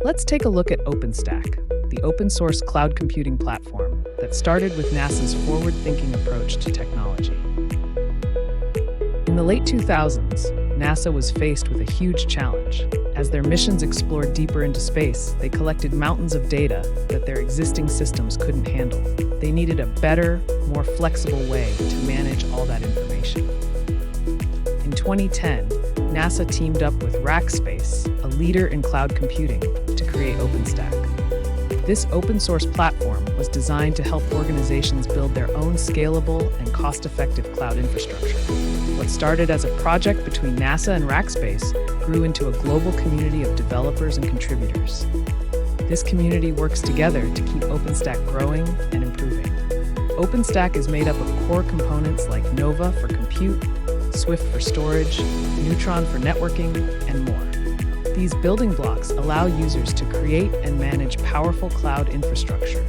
Let's take a look at OpenStack, the open-source cloud computing platform that started with NASA's forward-thinking approach to technology. In the late 2000s, NASA was faced with a huge challenge. As their missions explored deeper into space, they collected mountains of data that their existing systems couldn't handle. They needed a better, more flexible way to manage all that information. In 2010, NASA teamed up with Rackspace, a leader in cloud computing, to create OpenStack. This open-source platform was designed to help organizations build their own scalable and cost-effective cloud infrastructure. What started as a project between NASA and Rackspace grew into a global community of developers and contributors. This community works together to keep OpenStack growing and improving. OpenStack is made up of core components like Nova for compute, Swift for storage, Neutron for networking, and more. These building blocks allow users to create and manage powerful cloud infrastructure